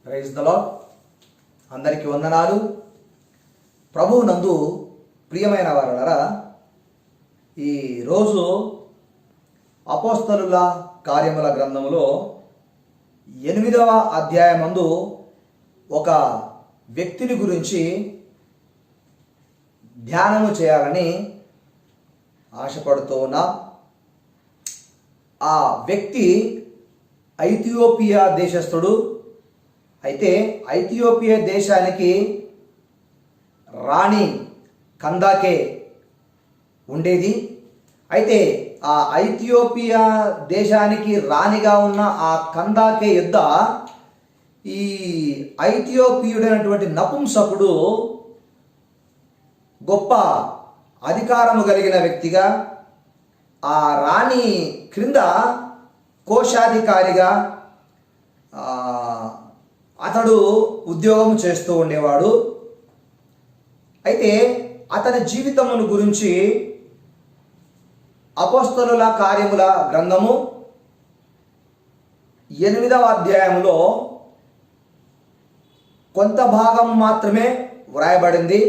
Praise the lord. అందరికీ వందనాలు. ప్రభువు నందు ప్రియమైన వారలారా, ఈ రోజు అపోస్తలుల కార్యముల గ్రంథములో 8వ అధ్యాయమందు ఒక వ్యక్తిని గురించి ధ్యానము చేయాలని ఆశపడుతూ ఉన్నా. ఆ వ్యక్తి ఐథియోపియా దేశస్థుడు. అయితే ఐథియోపియా దేశానికి రాణి కందాకే ఉండేది. అయితే ఆ ఐథియోపియా దేశానికి రాణిగా ఉన్న ఆ కందాకే యుద్ధ ఈ ఐథియోపియుడైనటువంటి నపుంసకుడు గొప్ప అధికారము కలిగిన వ్యక్తిగా, ఆ రాణి క్రింద కోశాధికారిగా అతడు ఉద్యోగం చేస్తూ ఉండేవాడు. అయితే అతని జీవితమును గురించి అపోస్తలుల కార్యముల గ్రంథము 8వ అధ్యాయంలో కొంత భాగం మాత్రమే వ్రాయబడింది.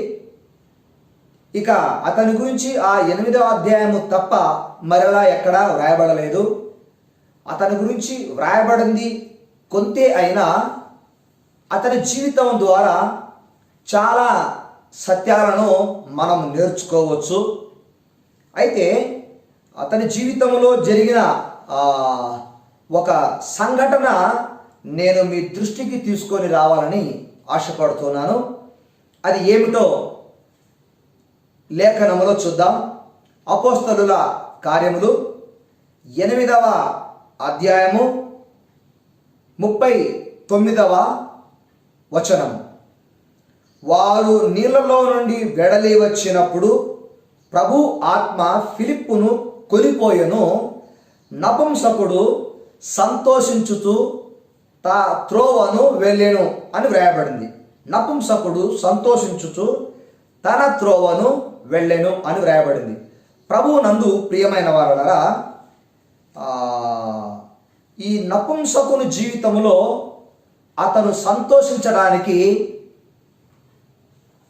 ఇక అతని గురించి ఆ 8వ అధ్యాయము తప్ప మరలా ఎక్కడా వ్రాయబడలేదు. అతని గురించి వ్రాయబడింది కొంతే అయినా అతని జీవితం ద్వారా చాలా సత్యాలను మనం నేర్చుకోవచ్చు. అయితే అతని జీవితంలో జరిగిన ఒక సంఘటన నేను మీ దృష్టికి తీసుకొని రావాలని ఆశపడుతున్నాను. అది ఏమిటో లేఖనములో చూద్దాం. అపోస్తలుల కార్యములు 8వ అధ్యాయము 39వ వచనం. వారు నీళ్లలో నుండి వెడలి వచ్చినప్పుడు ప్రభు ఆత్మ ఫిలిప్పును కొనిపోయెను. నపుంసకుడు సంతోషించుతూ త్రోవను వెళ్ళెను అని వ్రాయబడింది. నపుంసకుడు సంతోషించుచు తన త్రోవను వెళ్ళెను అని వ్రాయబడింది. ప్రభువు నందు ప్రియమైన వారలారా, ఈ నపుంసకుని జీవితంలో అతను సంతోషించడానికి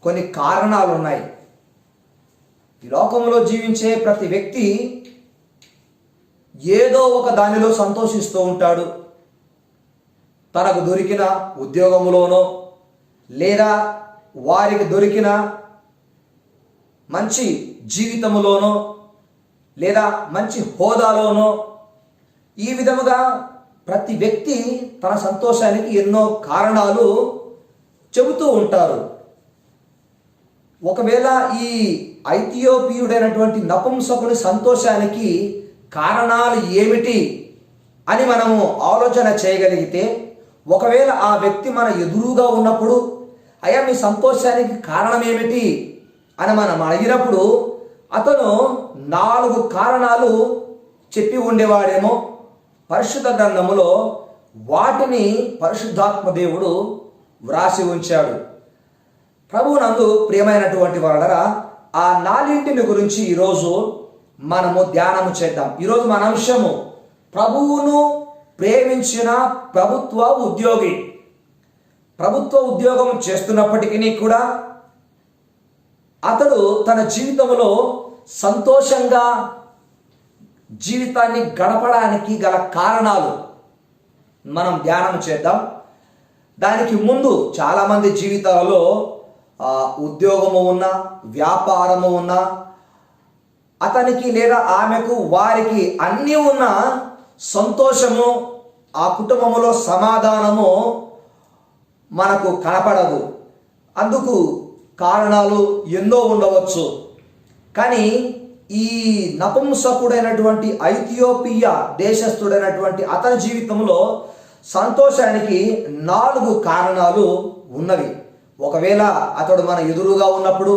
కొన్ని కారణాలు ఉన్నాయి. ఈ లోకంలో జీవించే ప్రతి వ్యక్తి ఏదో ఒక దానిలో సంతోషిస్తూ ఉంటాడు. తనకు దొరికిన ఉద్యోగంలోనో, లేదా వారికి దొరికిన మంచి జీవితంలోనో, లేదా మంచి హోదాలోనో, ఈ విధముగా ప్రతి వ్యక్తి తన సంతోషానికి ఎన్నో కారణాలు చెబుతూ ఉంటారు. ఒకవేళ ఈ ఐథియోపియుడైనటువంటి నపుంసకుని సంతోషానికి కారణాలు ఏమిటి అని మనము ఆలోచన చేయగలిగితే, ఒకవేళ ఆ వ్యక్తి మన ఎదురుగా ఉన్నప్పుడు అయ్యా మీ సంతోషానికి కారణం ఏమిటి అని మనం అడిగినప్పుడు అతను 4 కారణాలు చెప్పి ఉండేవాడేమో. పరిశుద్ధ గ్రంథములో వాటిని పరిశుద్ధాత్మ దేవుడు వ్రాసి ఉంచాడు. ప్రభువునందు ప్రియమైనటువంటి వారలారా, ఆ 4 గురించి ఈరోజు మనము ధ్యానము చేద్దాం. ఈరోజు మన అంశము ప్రభువును ప్రేమించిన ప్రభుత్వ ఉద్యోగి. ప్రభుత్వ ఉద్యోగం చేస్తున్నప్పటికీ కూడా అతడు తన జీవితంలో సంతోషంగా జీవితాన్ని గడపడానికి గల కారణాలు మనం ధ్యానం చేద్దాం. దానికి ముందు చాలామంది జీవితాలలో ఉద్యోగము ఉన్నా, వ్యాపారము ఉన్నా, అతనికి లేదా ఆమెకు వారికి అన్నీ ఉన్న సంతోషము, ఆ కుటుంబంలో సమాధానము మనకు కనపడదు. అందుకు కారణాలు ఎన్నో ఉండవచ్చు. కానీ ఈ నపుంసకుడైనటువంటి ఐథియోపియా దేశస్థుడైనటువంటి అతని జీవితంలో సంతోషానికి 4 కారణాలు ఉన్నవి. ఒకవేళ అతడు మన ఎదురుగా ఉన్నప్పుడు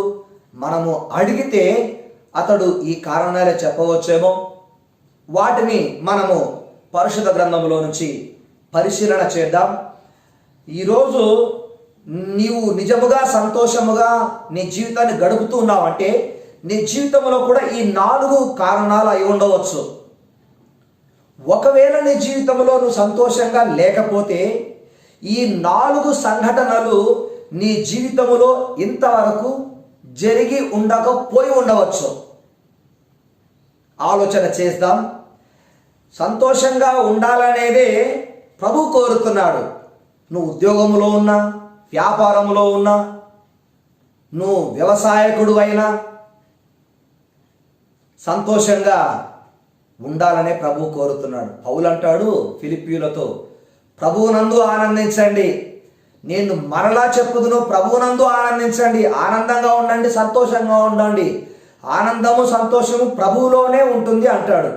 మనము అడిగితే అతడు ఈ కారణాలే చెప్పవచ్చేమో. వాటిని మనము పరిశుద్ధ గ్రంథంలో నుంచి పరిశీలన చేద్దాం. ఈరోజు నీవు నిజముగా సంతోషముగా నీ జీవితాన్ని గడుపుతూ ఉన్నావంటే నీ జీవితంలో కూడా ఈ 4 కారణాలు అయి ఉండవచ్చు. ఒకవేళ నీ జీవితంలో నువ్వు సంతోషంగా లేకపోతే ఈ 4 సంఘటనలు నీ జీవితంలో ఇంతవరకు జరిగి ఉండకపోయి ఉండవచ్చు. ఆలోచన చేద్దాం. సంతోషంగా ఉండాలనేదే ప్రభు కోరుతున్నాడు. నువ్వు ఉద్యోగంలో ఉన్నా, వ్యాపారంలో ఉన్నా, నువ్వు వ్యవసాయకుడు అయినా సంతోషంగా ఉండాలనే ప్రభు కోరుతున్నాడు. పౌలు అంటాడు ఫిలిప్పీయులతో, ప్రభువునందు ఆనందించండి. నేను మరలా చెప్పుదును, ప్రభువునందు ఆనందించండి. ఆనందంగా ఉండండి, సంతోషంగా ఉండండి. ఆనందము సంతోషము ప్రభువులోనే ఉంటుంది అంటాడు.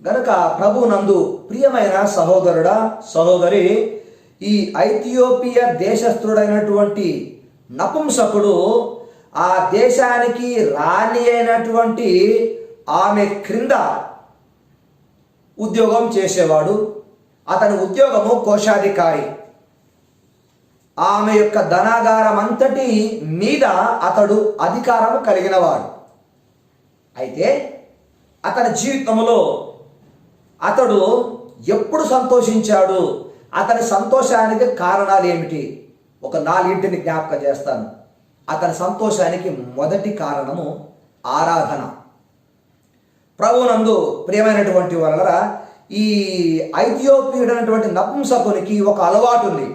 గనుక ప్రభువునందు ప్రియమైన సహోదరుడా, సహోదరి, ఈ ఐథియోపియా దేశస్థుడైనటువంటి నపుంసకుడు ఆ దేశానికి రాణి అయినటువంటి ఆమె క్రింద ఉద్యోగం చేసేవాడు. అతని ఉద్యోగము కోశాధికారి. ఆమె యొక్క ధనాగారం అంతటి మీద అతడు అధికారం కలిగినవాడు. అయితే అతని జీవితంలో అతడు ఎప్పుడు సంతోషించాడు? అతని సంతోషానికి కారణాలు ఏమిటి? ఒక 4 జ్ఞాపకం చేస్తాను. అతని సంతోషానికి మొదటి కారణము ఆరాధన. ప్రభువునందు ప్రియమైనటువంటి వాళ్ళ, ఈ ఐథియోపియుడైనటువంటి నపుంసకునికి ఒక అలవాటు ఉంది.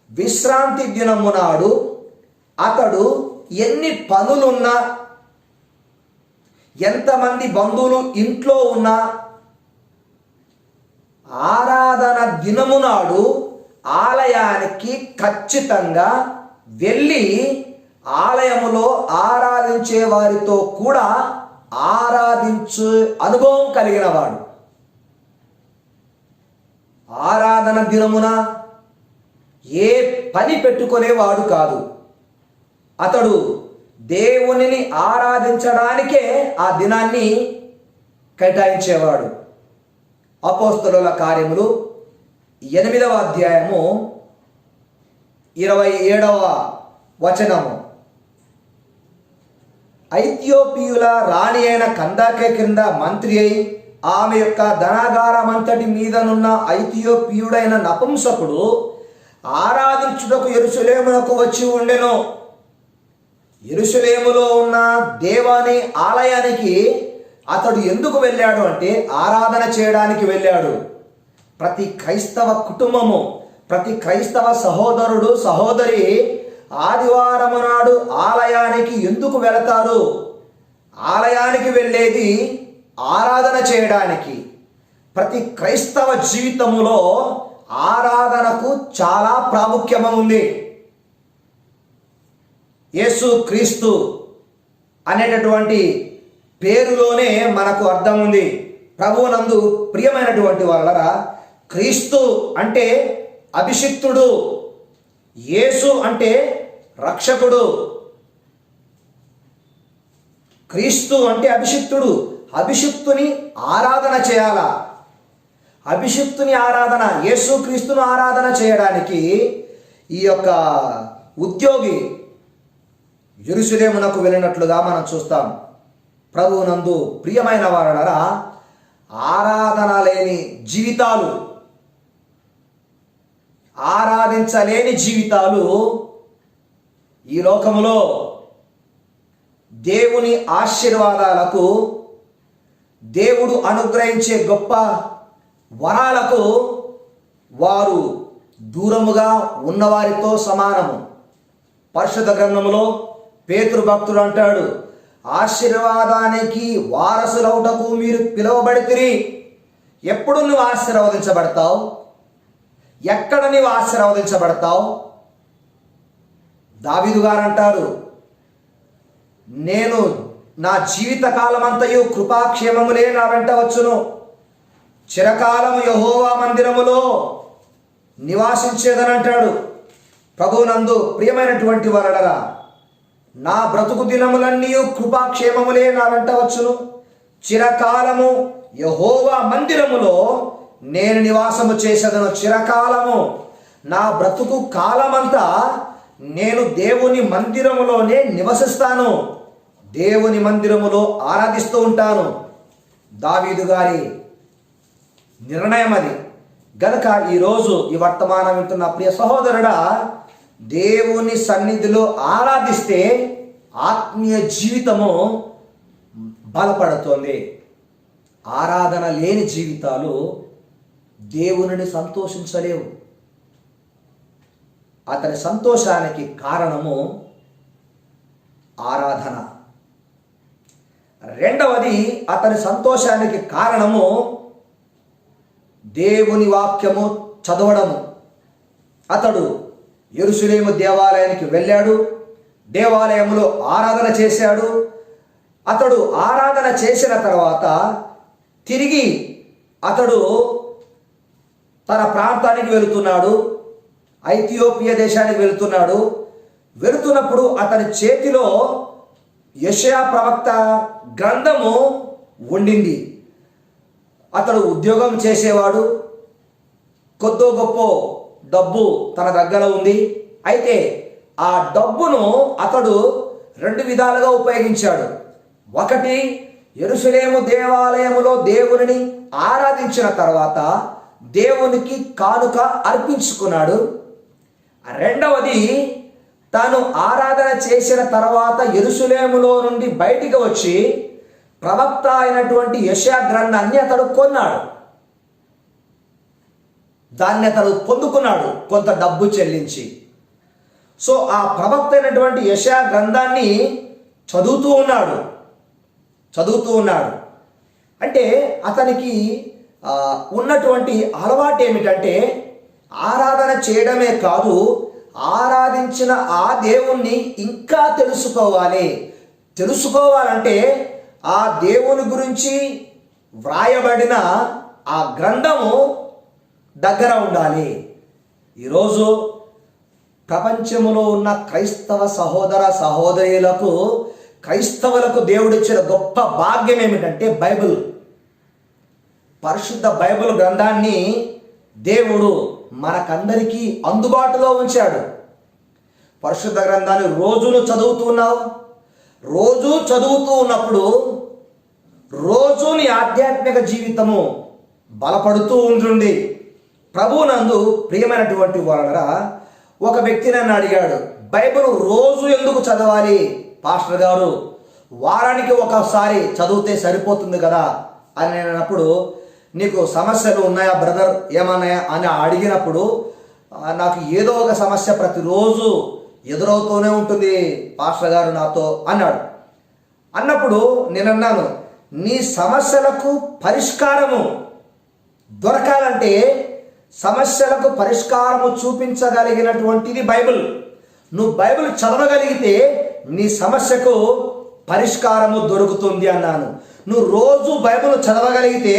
విశ్రాంతి దినము నాడు అతడు ఎన్ని పనులున్నా, ఎంతమంది బంధువులు ఇంట్లో ఉన్నా, ఆరాధన దినము నాడు ఆలయానికి ఖచ్చితంగా వెళ్ళి ఆలయములో ఆరాధించే వారితో కూడా ఆరాధించే అనుభవం కలిగిన వాడు. ఆరాధన దినమున ఏ పని పెట్టుకునేవాడు కాదు. అతడు దేవునిని ఆరాధించడానికే ఆ దినాన్ని కేటాయించేవాడు. అపోస్తలుల కార్యములు 8వ అధ్యాయము 27వ వచనము. ఐథియోపియుల రాణి అయిన కందాకే క్రింద మంత్రి అయి ఆమె యొక్క ధనాగారమంతటి మీదనున్న ఐథియోపియుడైన నపుంసకుడు ఆరాధించుటకు యెరూషలేమునకు వచ్చి ఉండెను. యెరూషలేములో ఉన్న దేవాని ఆలయానికి అతడు ఎందుకు వెళ్ళాడు అంటే ఆరాధన చేయడానికి వెళ్ళాడు. ప్రతి క్రైస్తవ కుటుంబము, ప్రతి క్రైస్తవ సహోదరుడు, సహోదరి ఆదివారం నాడు ఆలయానికి ఎందుకు వెళతారు? ఆలయానికి వెళ్ళేది ఆరాధన చేయడానికి. ప్రతి క్రైస్తవ జీవితములో ఆరాధనకు చాలా ప్రాముఖ్యం ఉంది. యేసు క్రీస్తు అనేటటువంటి పేరులోనే మనకు అర్థం ఉంది. ప్రభువునందు ప్రియమైనటువంటి వాళ్ళరా, క్రీస్తు అంటే అభిషిక్తుడు, యేసు అంటే రక్షకుడు. క్రీస్తు అంటే అభిషిక్తుడు. అభిషిక్తుని ఆరాధన చేయాలా? అభిషిక్తుని ఆరాధన, యేసు క్రీస్తును ఆరాధన చేయడానికి ఈ యొక్క ఉద్యోగి యెరూషలేమునకు వెళ్ళినట్లుగా మనం చూస్తాం. ప్రభువునందు ప్రియమైన వారలారా, ఆరాధన లేని జీవితాలు, ఆరాధించలేని జీవితాలు ఈ లోకములో దేవుని ఆశీర్వాదాలకు, దేవుడు అనుగ్రహించే గొప్ప వరాలకు వారు దూరముగా ఉన్నవారితో సమానము. పరిశుద్ధ గ్రంథములో పేతురు భక్తుడు అంటాడు, ఆశీర్వాదానికి వారసులవుటకు మీరు పిలువబడితిరి. ఎప్పుడు నువ్వు ఆశీర్వదించబడతావు? ఎక్కడ నువ్వు ఆశీర్వదించబడతావు? దావీదు గారు అంటారు, నేను నా జీవిత కాలమంతయు కృపాక్షేమములే నా వెంట వచ్చును, చిరకాలము యెహోవా మందిరములో నివాసించేదనంటాడు. ప్రభువునందు ప్రియమైనటువంటి వారలారా, నా బ్రతుకు దినములన్నీ కృపాక్షేమములే నా వెంట వచ్చును, చిరకాలము యెహోవా మందిరములో నేను నివాసము చేసేదను. చిరకాలము, నా బ్రతుకు కాలమంతా నేను దేవుని మందిరములోనే నివసిస్తాను, దేవుని మందిరములో ఆరాధిస్తూ ఉంటాను. దావీదు గారి నిర్ణయం అది. గనక ఈరోజు ఈ వర్తమానం వింటున్న ప్రియ సహోదరుడా, దేవుని సన్నిధిలో ఆరాధిస్తే ఆత్మీయ జీవితము బలపడుతోంది. ఆరాధన లేని జీవితాలు దేవునిని సంతోషించలేవు. అతని సంతోషానికి కారణము ఆరాధన. రెండవది, అతని సంతోషానికి కారణము దేవుని వాక్యము చదవడము. అతడు యెరూషలేము దేవాలయానికి వెళ్ళాడు, దేవాలయంలో ఆరాధన చేశాడు. అతడు ఆరాధన చేసిన తర్వాత తిరిగి అతడు తన ప్రాంతానికి వెళుతున్నాడు, ఐథియోపియా దేశానికి వెళుతున్నాడు. వెళుతున్నప్పుడు అతని చేతిలో యెషయా ప్రవక్త గ్రంథము ఉండింది. అతడు ఉద్యోగం చేసేవాడు, కొద్దో గొప్ప డబ్బు తన దగ్గర ఉంది. అయితే ఆ డబ్బును అతడు రెండు విధాలుగా ఉపయోగించాడు. ఒకటి, యెరూషలేము దేవాలయములో దేవునిని ఆరాధించిన తర్వాత దేవునికి కానుక అర్పించుకున్నాడు. రెండవది, తాను ఆరాధన చేసిన తర్వాత యెరూషలేములో నుండి బయటికి వచ్చి ప్రవక్త అయినటువంటి యెషయా గ్రంథాన్ని అతడు కొన్నాడు. దాన్ని అతడు పొందుకున్నాడు కొంత డబ్బు చెల్లించి. సో ఆ ప్రవక్త అయినటువంటి యెషయా గ్రంథాన్ని చదువుతూ ఉన్నాడు. అంటే అతనికి ఉన్నటువంటి అలవాటు ఏమిటంటే ఆరాధన చేయడమే కాదు, ఆరాధించిన ఆ దేవుణ్ణి ఇంకా తెలుసుకోవాలంటే ఆ దేవుని గురించి వ్రాయబడిన ఆ గ్రంథము దగ్గర ఉండాలి. ఈరోజు ప్రపంచములో ఉన్న క్రైస్తవ సహోదర సహోదరులకు, క్రైస్తవులకు దేవుడిచ్చిన గొప్ప భాగ్యం ఏమిటంటే బైబిల్. పరిశుద్ధ బైబిల్ గ్రంథాన్ని దేవుడు మనకందరికీ అందుబాటులో ఉంచాడు. పరిశుద్ధ గ్రంథాన్ని రోజు చదువుతూ ఉన్నప్పుడు రోజు నీ ఆధ్యాత్మిక జీవితము బలపడుతూ ఉంటుంది. ప్రభువునందు ప్రియమైనటువంటి వాళ్ళరా, ఒక వ్యక్తి నన్ను అడిగాడు, బైబిల్ రోజు ఎందుకు చదవాలి పాస్టర్ గారు? వారానికి ఒకసారి చదివితే సరిపోతుంది కదా అని నేను అన్నప్పుడు, నీకు సమస్యలు ఉన్నాయా బ్రదర్, ఏమన్నాయా అని అడిగినప్పుడు, నాకు ఏదో ఒక సమస్య ప్రతిరోజు ఎదురవుతూనే ఉంటుంది పాస్టర్ గారు నాతో అన్నప్పుడు నేను అన్నాను, నీ సమస్యలకు పరిష్కారము దొరకాలంటే సమస్యలకు పరిష్కారము చూపించగలిగినటువంటిది బైబిల్. నువ్వు బైబిల్ చదవగలిగితే నీ సమస్యకు పరిష్కారము దొరుకుతుంది అన్నాను. నువ్వు రోజు బైబిల్ చదవగలిగితే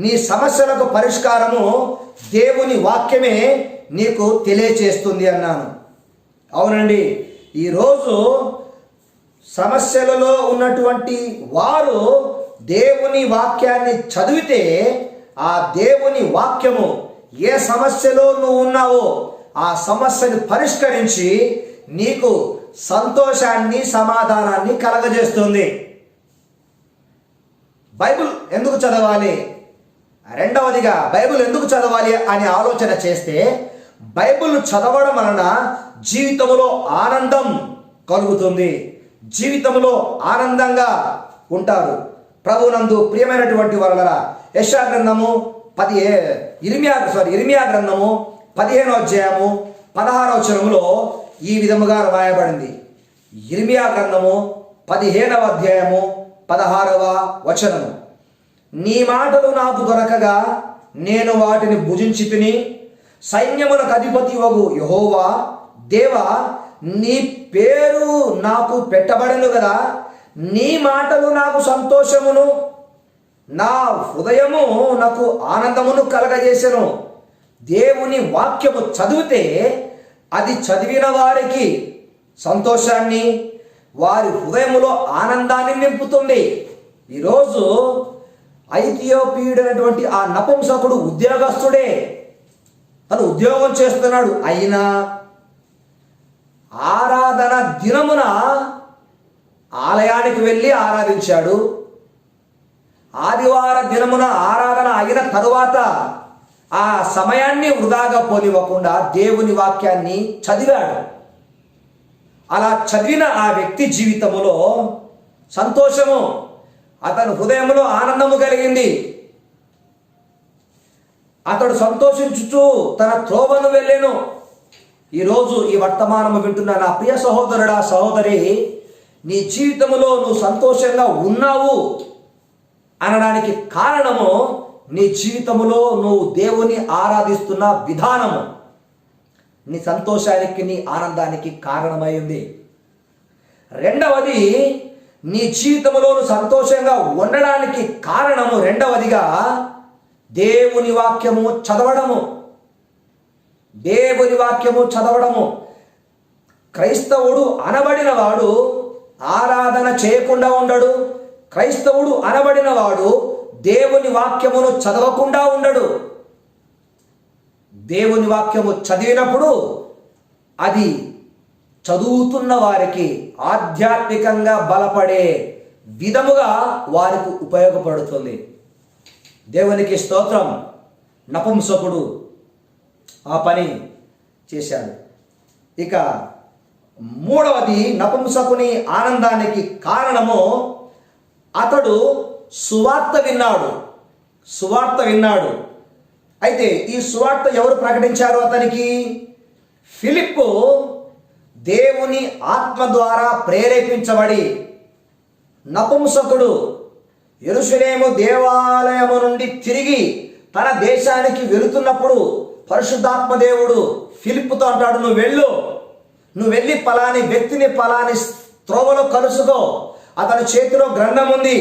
నీ సమస్యలకు పరిష్కారము దేవుని వాక్యమే నీకు తెలియచేస్తుంది అన్నాను. అవునండి, ఈరోజు సమస్యలలో ఉన్నటువంటి వారు దేవుని వాక్యాన్ని చదివితే ఆ దేవుని వాక్యము ఏ సమస్యలో నువ్వు ఉన్నావో ఆ సమస్యను పరిష్కరించి నీకు సంతోషాన్ని, సమాధానాన్ని కలగజేస్తుంది. బైబిల్ ఎందుకు చదవాలి? రెండవదిగా బైబిల్ ఎందుకు చదవాలి అని ఆలోచన చేస్తే, బైబిల్ చదవడం వలన జీవితంలో ఆనందం కలుగుతుంది, జీవితంలో ఆనందంగా ఉంటారు. ప్రభునందు ప్రియమైనటువంటి వాళ్ళరా, యెషయా గ్రంథము ఇర్మియా గ్రంథము 15వ అధ్యాయము 16వ వచనములో ఈ విధముగా రాయబడింది. ఇర్మియా గ్రంథము 15వ అధ్యాయము 16వ వచనము, నీ మాటలు నాకు దొరకగా నేను వాటిని భుజించి తిని, సైన్యములకు అధిపతి వగు యెహోవా దేవా, నీ పేరు నాకు పెట్టబడను కదా, నీ మాటలు నాకు సంతోషమును, నా హృదయము నాకు ఆనందమును కలగజేసెను. దేవుని వాక్యము చదివితే అది చదివిన వారికి సంతోషాన్ని, వారి హృదయములో ఆనందాన్ని నింపుతుంది. ఈరోజు ఐథియోపియుడు అనేటువంటి ఆ నపుంసకుడు ఉద్యోగస్తుడే, తను ఉద్యోగం చేస్తున్నాడు. అయినా ఆరాధన దినమున ఆలయానికి వెళ్ళి ఆరాధించాడు. ఆదివార దినమున ఆరాధన అయిన తరువాత ఆ సమయాన్ని వృధాగా పోనివ్వకుండా దేవుని వాక్యాన్ని చదివాడు. అలా చదివిన ఆ వ్యక్తి జీవితంలో సంతోషము, అతని హృదయంలో ఆనందము కలిగింది. అతడు సంతోషించుచు తన త్రోవను వెళ్ళెను. ఈరోజు ఈ వర్తమానము వింటున్న నా ప్రియ సహోదరుడా, సహోదరి, నీ జీవితంలో నువ్వు సంతోషంగా ఉన్నావు అనడానికి కారణము నీ జీవితంలో నువ్వు దేవుని ఆరాధిస్తున్న విధానము నీ సంతోషానికి, నీ ఆనందానికి కారణమైంది. రెండవది, నీ జీవితంలో నువ్వు సంతోషంగా ఉండడానికి కారణము రెండవదిగా దేవుని వాక్యము చదవడము. దేవుని వాక్యము చదవడము. క్రైస్తవుడు అనబడిన వాడు ఆరాధన చేయకుండా ఉండడు. క్రైస్తవుడు అనబడిన వాడు దేవుని వాక్యమును చదవకుండా ఉండడు. దేవుని వాక్యము చదివినప్పుడు అది చదువుతున్న వారికి ఆధ్యాత్మికంగా బలపడే విధముగా వారికి ఉపయోగపడుతుంది. దేవునికి స్తోత్రం. నపుంసకుడు ఆ పని చేశాడు. ఇక మూడవది, నపుంసకుని ఆనందానికి కారణము అతడు సువార్త విన్నాడు. సువార్త విన్నాడు. అయితే ఈ సువార్త ఎవరు ప్రకటించారు అతనికి? ఫిలిప్పు దేవుని ఆత్మ ద్వారా ప్రేరేపించబడి, నపుంసకుడు యెరూషలేము దేవాలయము నుండి తిరిగి తన దేశానికి వెళుతున్నప్పుడు పరిశుద్ధాత్మ దేవుడు ఫిలిప్పుతో అంటాడు, నువ్వు వెళ్ళి పలాని వ్యక్తిని పలాని త్రోవలో కలుసుకో. అతని చేతిలో గ్రంథం ఉంది.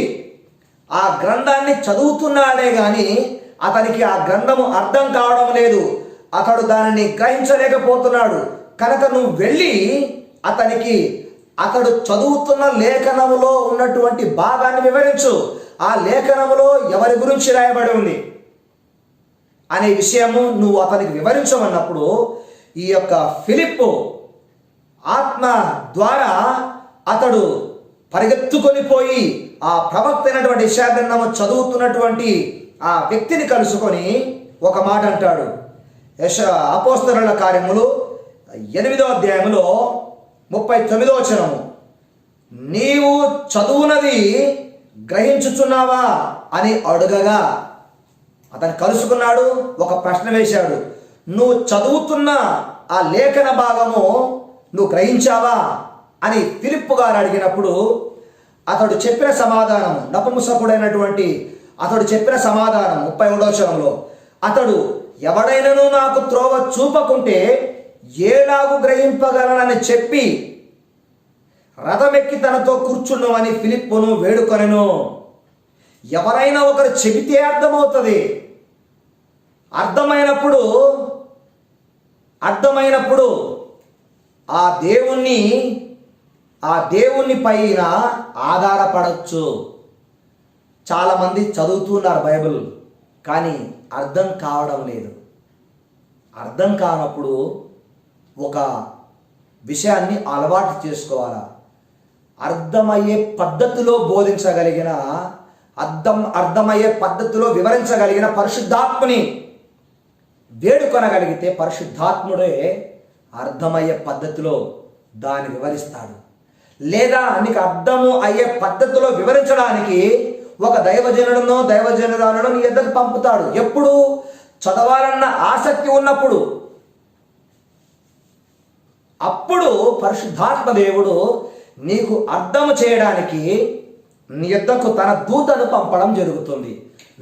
ఆ గ్రంథాన్ని చదువుతున్నాడే కానీ అతనికి ఆ గ్రంథము అర్థం కావడం లేదు. అతడు దానిని గ్రహించలేకపోతున్నాడు. కనుక నువ్వు వెళ్ళి అతడు చదువుతున్న లేఖనములో ఉన్నటువంటి భాగాన్ని వివరించు. ఆ లేఖనములో ఎవరి గురించి రాయబడి ఉంది అనే విషయము నువ్వు అతనికి వివరించమన్నప్పుడు ఈ యొక్క ఫిలిప్పు ఆత్మ ద్వారా అతడు పరిగెత్తుకొని పోయి ఆ ప్రవక్త అయినటువంటి యెషయా గ్రంథము చదువుతున్నటువంటి ఆ వ్యక్తిని కలుసుకొని ఒక మాట అంటాడు. అపోస్తలుల కార్యములు 8వ అధ్యాయములో 39వ వచనము, నీవు చదువునది గ్రహించుచున్నావా అని అడుగగా అతను కలుసుకున్నాడు. ఒక ప్రశ్న వేశాడు, నువ్వు చదువుతున్న ఆ లేఖన భాగము నువ్వు గ్రహించావా అని ఫిలిప్పు గారు అడిగినప్పుడు అతడు చెప్పిన సమాధానం, నపుంసకుడైనటువంటి అతడు చెప్పిన సమాధానం 31వ వచనంలో, అతడు ఎవడైనను నాకు త్రోవ చూపకుంటే ఏలాగు గ్రహింపగలనని చెప్పి రథమెక్కి తనతో కూర్చున్నామని ఫిలిప్పును వేడుకొనెను. ఎవరైనా ఒకరు చెబితే అర్థమవుతుంది. అర్థమైనప్పుడు ఆ దేవుని పైన ఆధారపడవచ్చు. చాలామంది చదువుతున్నారు బైబిల్, కానీ అర్థం కావడం లేదు. అర్థం కానప్పుడు ఒక విషయాన్ని అలవాటు చేసుకోవాలా. అర్థమయ్యే పద్ధతిలో బోధించగలిగిన, అర్థమయ్యే పద్ధతిలో వివరించగలిగిన పరిశుద్ధాత్మని వేడుకొనగలిగితే పరిశుద్ధాత్ముడే అర్థమయ్యే పద్ధతిలో దాన్ని వివరిస్తాడు. లేదా నీకు అర్థము అయ్యే పద్ధతిలో వివరించడానికి ఒక దైవజనురాలను నీ ఎద్దకు పంపుతాడు. ఎప్పుడు? చదవాలన్న ఆసక్తి ఉన్నప్పుడు. అప్పుడు పరిశుద్ధాత్మ దేవుడు నీకు అర్థం చేయడానికి నీ యొద్దకు తన దూతను పంపడం జరుగుతుంది.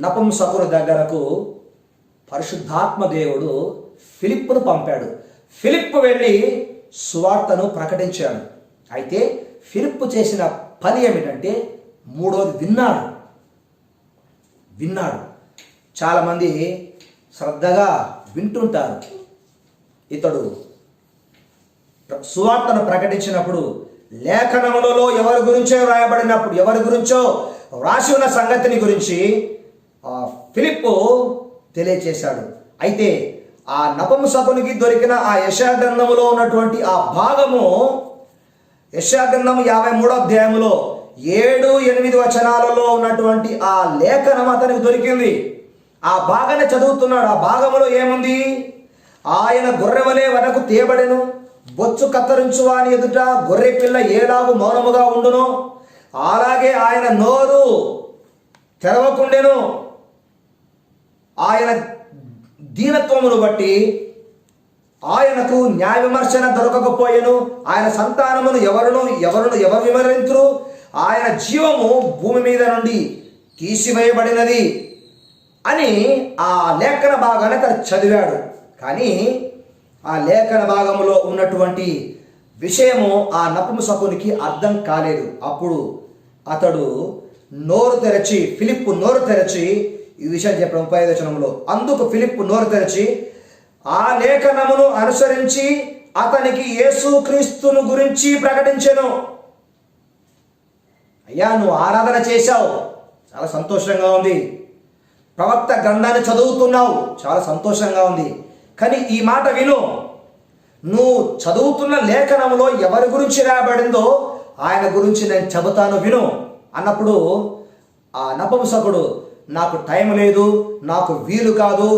నపుంసకుని దగ్గరకు పరిశుద్ధాత్మ దేవుడు ఫిలిప్పును పంపాడు. ఫిలిప్పు వెళ్ళి సువార్తను ప్రకటించాడు. అయితే ఫిలిప్పు చేసిన పని ఏమిటంటే మూడోది విన్నాడు. చాలామంది శ్రద్ధగా వింటుంటారు. ఇతడు సువార్తను ప్రకటించినప్పుడు లేఖనములలో ఎవరి గురించో రాయబడినప్పుడు, ఎవరి గురించో రాసి ఉన్న సంగతిని గురించి ఫిలిప్పు తెలియచేశాడు. అయితే ఆ నపుంసకునికి దొరికిన ఆ యెషయా గ్రంథములో ఉన్నటువంటి ఆ భాగము, యెషయా గ్రంథము 53వ ఆ భాగాన్ని చదువుతున్నాడు. ఆ భాగంలో ఏముంది? ఆయన గొర్రెవలే వనకు తేబడెను, బొచ్చు కత్తిరించు వాని ఎదుట గొర్రె పిల్ల ఏలాగు మౌనముగా ఉండును, అలాగే ఆయన నోరు తెరవకుండెను. ఆయన దీనత్వమును బట్టి ఆయనకు న్యాయ విమర్శన దొరకకపోయెను. ఆయన సంతానమును ఎవరు విమరించురు? ఆయన జీవము భూమి మీద నుండి తీసివేయబడినది అని ఆ లేఖన భాగాన్ని అతను చదివాడు. కానీ ఆ లేఖన భాగంలో ఉన్నటువంటి విషయము ఆ నపుంసకునికి అర్థం కాలేదు. అప్పుడు అతడు ఫిలిప్పు నోరు తెరచి ఈ విషయం చెప్పడం 35వ వచనంలో, అందుకు ఫిలిప్పు నోరు తెరచి ఆ లేఖనమును అనుసరించి అతనికి యేసుక్రీస్తును గురించి ప్రకటించెను. అయ్యా, నువ్వు ఆరాధన చేశావు, చాలా సంతోషంగా ఉంది. ప్రవక్త గ్రంథాన్ని చదువుతున్నావు, చాలా సంతోషంగా ఉంది. కానీ ఈ మాట విను, నువ్వు చదువుతున్న లేఖనంలో ఎవరి గురించి రాయబడిందో ఆయన గురించి నేను చెబుతాను విను అన్నప్పుడు ఆ నపుంసకుడు, నాకు టైం లేదు, నాకు వీలు కాదు,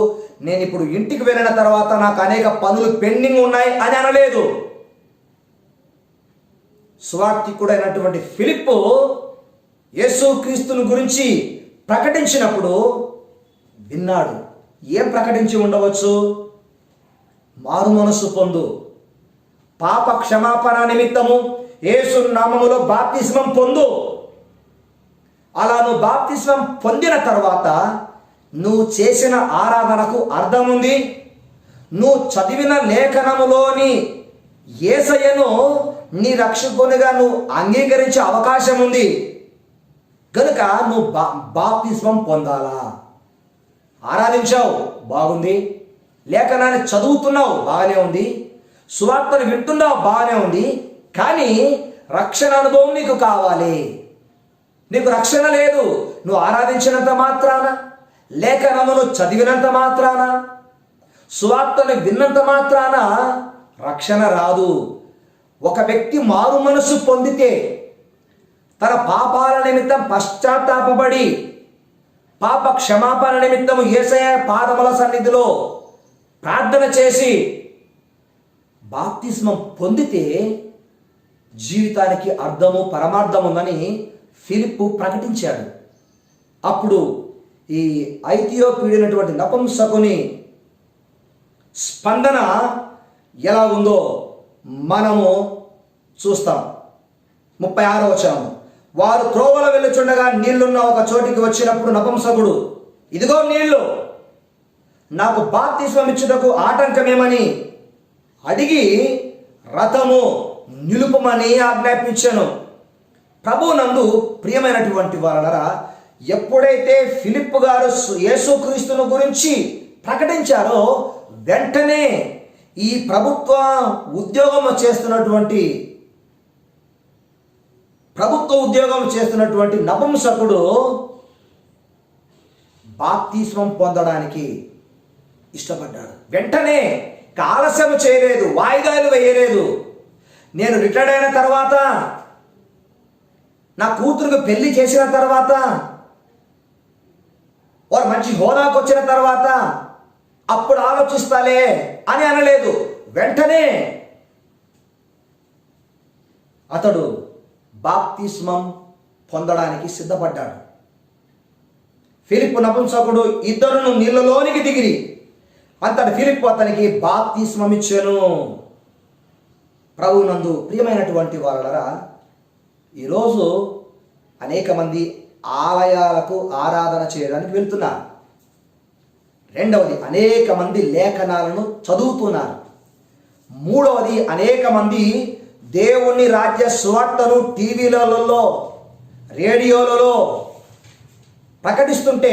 నేను ఇప్పుడు ఇంటికి వెళ్ళిన తర్వాత నాకు అనేక పనులు పెండింగ్ ఉన్నాయి అని అనలేదు. సువార్తికుడైనటువంటి ఫిలిప్పు యేసుక్రీస్తుని గురించి ప్రకటించినప్పుడు విన్నాడు. ఏం ప్రకటించి ఉండవచ్చు? మారు మనసు పొందు, పాప క్షమాపణ నిమిత్తము యేసు నామములో బాప్తిస్మం పొందు. అలా నువ్వు బాప్తిస్మం పొందిన తర్వాత నువ్వు చేసిన ఆరాధనకు అర్థం ఉంది. నువ్వు చదివిన లేఖనములోని యేసయ్యను నీ రక్షకునిగా నువ్వు అంగీకరించే అవకాశం ఉంది కనుక నువ్వు బాప్తిస్మం పొందాలా. ఆరాధించావు, బాగుంది. లేఖనాన్ని చదువుతున్నావు, బాగానే ఉంది. సువార్తను వింటున్నావు, బాగానే ఉంది. కానీ రక్షణ అనుభవం నీకు కావాలి. నీకు రక్షణ లేదు. నువ్వు ఆరాధించినంత మాత్రాన, లేఖనమును చదివినంత మాత్రాన, సువార్తను విన్నంత మాత్రాన రక్షణ రాదు. ఒక వ్యక్తి మారు మనసు పొందితే తన పాపాల నిమిత్తం పశ్చాత్తాపపడి పాప క్షమాపణ నిమిత్తము యేసయ్య పాదముల సన్నిధిలో ప్రార్థన చేసి బాప్తిస్మం పొందితే జీవితానికి అర్థము పరమార్థం ఉందని ఫిలిప్పు ప్రకటించాడు. అప్పుడు ఈ ఐథియోపియుడైనటువంటి నపుంసకుని స్పందన ఎలా ఉందో మనము చూస్తాం. 36వ వచనం, వారు త్రోవలో వెళ్ళుచుండగా నీళ్లున్న ఒక చోటికి వచ్చినప్పుడు నపుంసకుడు, ఇదిగో నీళ్లు, నాకు బాప్తిస్మం ఇచ్చుటకు ఆటంకమేమని అడిగి రథము నిలుపమని ఆజ్ఞాపించాను. ప్రభువునందు ప్రియమైనటువంటి వారలారా, ఎప్పుడైతే ఫిలిప్పు గారు యేసుక్రీస్తును గురించి ప్రకటించారో వెంటనే ఈ ప్రభుత్వ ఉద్యోగం చేస్తున్నటువంటి నపుంసకుడు బాప్తిస్మం పొందడానికి ఇష్టపడ్డాడు. వెంటనే ఆలస్యం చేయలేదు, వాయిదాలు వేయలేదు. నేను రిటైర్డ్ అయిన తర్వాత, నా కూతురుకు పెళ్లి చేసిన తర్వాత, వారు మంచి హోదాకు వచ్చిన తర్వాత అప్పుడు ఆలోచిస్తాలే అని అనలేదు. వెంటనే అతడు బాప్తిస్మం పొందడానికి సిద్ధపడ్డాడు. ఫిలిప్పు నపుంసకుడు ఇద్దరును నీళ్ళలోనికి దిగిరి అంతటి ఫిలిప్పు అతనికి బాప్తిస్మం ఇచ్చెను. ప్రభువునందు ప్రియమైనటువంటి వారలారా, ఈరోజు అనేక మంది ఆలయాలకు ఆరాధన చేయడానికి వెళ్తున్నారు. రెండవది, అనేక మంది లేఖనాలను చదువుతున్నారు. మూడవది, అనేక మంది దేవుని రాజ్య సువార్తను టీవీలలో రేడియోలలో ప్రకటిస్తుంటే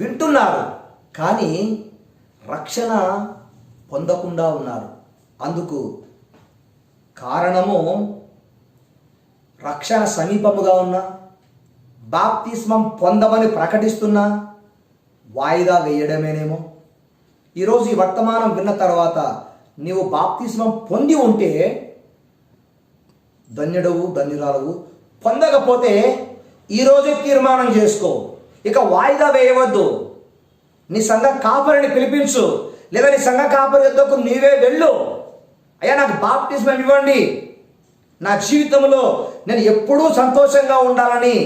వింటున్నారు, కానీ రక్షణ పొందకుండా ఉన్నారు. అందుకు కారణము రక్షణ సమీపముగా ఉన్నా, బాప్తిస్మం పొందమని ప్రకటిస్తున్నా వాయిదా వేయడమేనేమో. ఈరోజు ఈ వర్తమానం విన్న తర్వాత నీవు బాప్తిస్మం పొంది ఉంటే ధన్యుడవు, ధన్యురాలవు. పొందకపోతే ఈరోజే తీర్మానం చేసుకో, ఇక వాయిదా వేయవద్దు. నీ సంఘ కాపరిని పిలిపించు, లేదా నీ సంఘ కాపరి యొద్దకు నీవే వెళ్ళు. అయ్యా నాకు బాప్టిజం ఇవ్వండి, నా జీవితంలో నేను ఎప్పుడూ సంతోషంగా ఉండాలని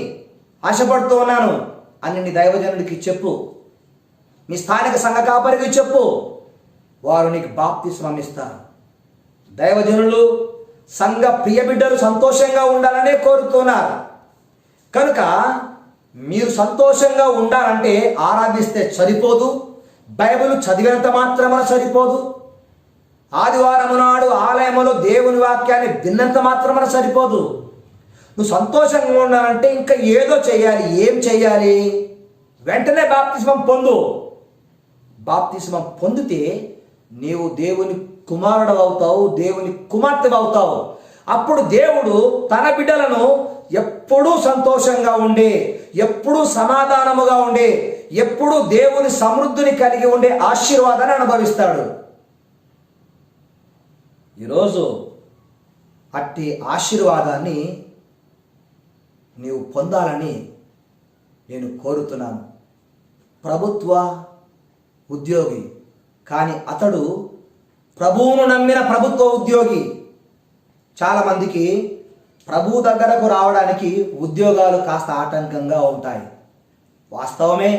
ఆశపడుతూ ఉన్నాను అని నీ దైవజనుడికి చెప్పు. మీ స్థానిక సంఘ కాపరికి చెప్పు, వారు నీకు బాప్తిస్మం ఇస్తారు. దైవజనులు సంఘ ప్రియ బిడ్డలు సంతోషంగా ఉండాలనే కోరుతున్నారు. కనుక మీరు సంతోషంగా ఉండాలంటే ఆరాధిస్తే సరిపోదు, బైబిల్ చదివినంత మాత్రమే సరిపోదు, ఆదివారం నాడు ఆలయంలో దేవుని వాక్యాన్ని విన్నంత మాత్రమే సరిపోదు. నువ్వు సంతోషంగా ఉండాలంటే ఇంకా ఏదో చేయాలి. ఏం చేయాలి? వెంటనే బాప్తిస్మం పొందు. బాప్తిస్మం పొందితే నీవు దేవుని కుమారుడు అవుతావు, దేవుని కుమార్తె అవుతావు. అప్పుడు దేవుడు తన బిడ్డలను ఎప్పుడూ సంతోషంగా ఉండే, ఎప్పుడూ సమాధానముగా ఉండే, ఎప్పుడూ దేవుని సమృద్ధిని కలిగి ఉండే ఆశీర్వాదాన్ని అనుభవిస్తాడు. ఈరోజు అట్టి ఆశీర్వాదాన్ని నీవు పొందాలని నేను కోరుతున్నాను. ప్రభుత్వ ఉద్యోగి కానీ అతడు ప్రభువును నమ్మిన ప్రభుత్వ ఉద్యోగి. చాలామందికి ప్రభు దగ్గరకు రావడానికి ఉద్యోగాలు కాస్త ఆటంకంగా ఉంటాయి. వాస్తవమే,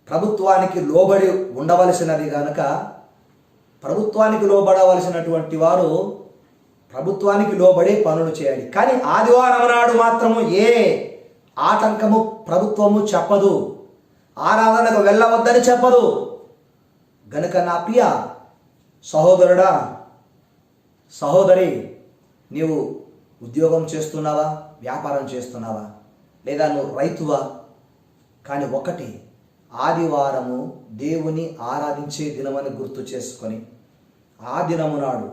ప్రభుత్వానికి లోబడి ఉండవలసినది కనుక ప్రభుత్వానికి లోబడవలసినటువంటి వారు ప్రభుత్వానికి లోబడే పనులు చేయాలి. కానీ ఆదివారం నాడు మాత్రము ఏ ఆటంకము ప్రభుత్వము చెప్పదు, ఆరాధనకు వెళ్ళవద్దని చెప్పదు. గనుక నా ప్రియ సహోదరుడా, సహోదరి, నీవు ఉద్యోగం చేస్తున్నావా, వ్యాపారం చేస్తున్నావా, లేదా నువ్వు రైతువా? కానీ ఒకటి, ఆదివారము దేవుని ఆరాధించే దినమని గుర్తు చేసుకొని ఆ దినము నాడు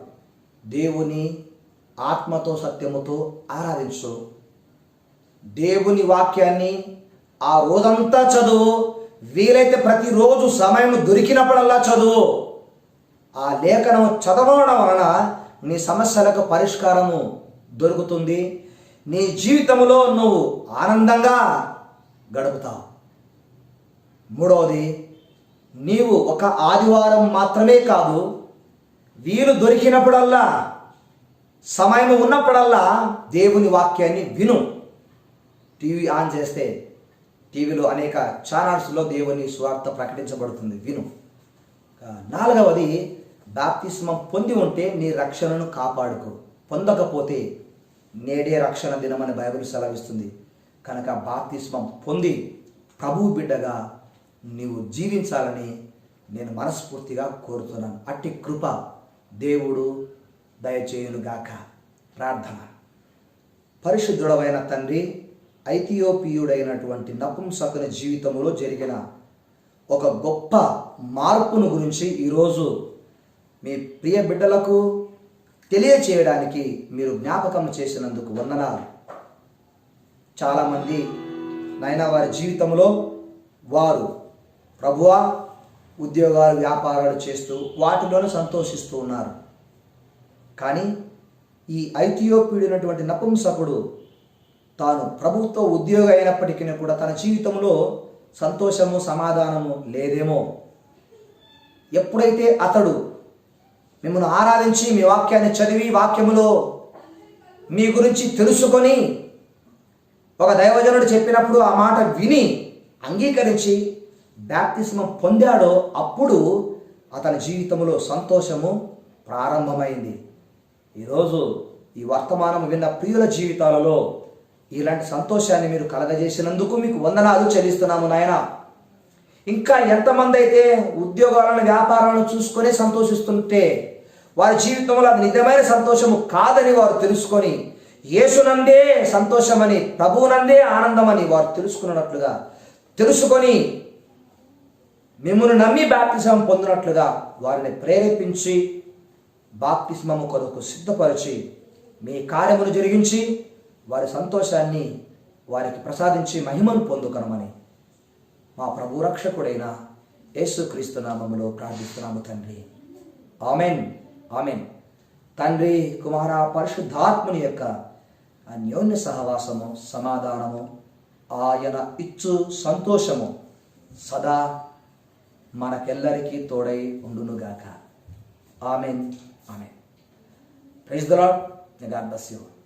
దేవుని ఆత్మతో సత్యముతో ఆరాధించు. దేవుని వాక్యాన్ని ఆ రోజంతా చదువు. వీలైతే ప్రతిరోజు సమయం దొరికినప్పుడల్లా చదువు. ఆ లేఖనం చదవడం వలన నీ సమస్యలకు పరిష్కారము దొరుకుతుంది. నీ జీవితంలో నువ్వు ఆనందంగా గడుపుతావు. మూడవది, నీవు ఒక ఆదివారం మాత్రమే కాదు, వీలు దొరికినప్పుడల్లా, సమయం ఉన్నప్పుడల్లా దేవుని వాక్యాన్ని విను. టీవీ ఆన్ చేస్తే టీవీలో అనేక ఛానల్స్లో దేవుని సువార్త ప్రకటించబడుతుంది, విను. నాలుగవది, బాప్తిస్మం పొంది ఉంటే నీ రక్షణను కాపాడుకో. పొందకపోతే నేడే రక్షణ దినమని బైబిల్ సెలవిస్తుంది. కనుక బాప్తిస్మం పొంది ప్రభు బిడ్డగా నీవు జీవించాలని నేను మనస్ఫూర్తిగా కోరుతున్నాను. అట్టి కృప దేవుడు దయచేయునుగాక. ప్రార్థన. పరిశుద్ధుడమైన తండ్రి, ఐథియోపియుడైనటువంటి నపుంసకుని జీవితంలో జరిగిన ఒక గొప్ప మార్పును గురించి ఈరోజు మీ ప్రియ బిడ్డలకు తెలియచేయడానికి మీరు జ్ఞాపకం చేసినందుకు వందనాలు. చాలామంది నాయనా వారి జీవితంలో వారు ప్రభువా ఉద్యోగాలు వ్యాపారాలు చేస్తూ వాటిలోనే సంతోషిస్తూ ఉన్నారు. కానీ ఈ ఐథియోపియుడైనటువంటి నపుంసకుడు తాను ప్రభుత్వ ఉద్యోగి అయినప్పటికీ కూడా తన జీవితంలో సంతోషము సమాధానము లేదేమో. ఎప్పుడైతే అతడు మిమ్మల్ని ఆరాధించి మీ వాక్యాన్ని చదివి వాక్యములో మీ గురించి తెలుసుకొని ఒక దైవజనుడు చెప్పినప్పుడు ఆ మాట విని అంగీకరించి బాప్తిస్మం పొందాడో అప్పుడు అతని జీవితంలో సంతోషము ప్రారంభమైంది. ఈరోజు ఈ వర్తమానం విన్న ప్రియుల జీవితాలలో ఇలాంటి సంతోషాన్ని మీరు కలగజేసినందుకు మీకు వందనాలు చెల్లిస్తున్నాము నాయన. ఇంకా ఎంతమంది అయితే ఉద్యోగాలను వ్యాపారాలను చూసుకొని సంతోషిస్తుంటే వారి జీవితంలో అది నిజమైన సంతోషము కాదని వారు తెలుసుకొని యేసునందే సంతోషమని, ప్రభువునందే ఆనందమని వారు తెలుసుకున్నట్లుగా తెలుసుకొని మిమ్మల్ని నమ్మి బాప్తిస్మం పొందినట్లుగా వారిని ప్రేరేపించి బాప్తిస్మము కొరకు సిద్ధపరిచి మీ కార్యమును జరిగించి వారి సంతోషాన్ని వారికి ప్రసాదించి మహిమను పొందుకొనమని మా ప్రభు రక్షకుడైన యేసుక్రీస్తు నామములో ప్రార్థిస్తున్నాము తండ్రి. Amen, amen. తండ్రి, కుమార, పరిశుద్ధాత్మని యొక్క అన్యోన్య సహవాసము, సమాధానము, ఆయన ఇచ్చు సంతోషము సదా మనకెల్లరికీ తోడై ఉండునుగాక. Amen. Amen. Praise the lord. God bless you.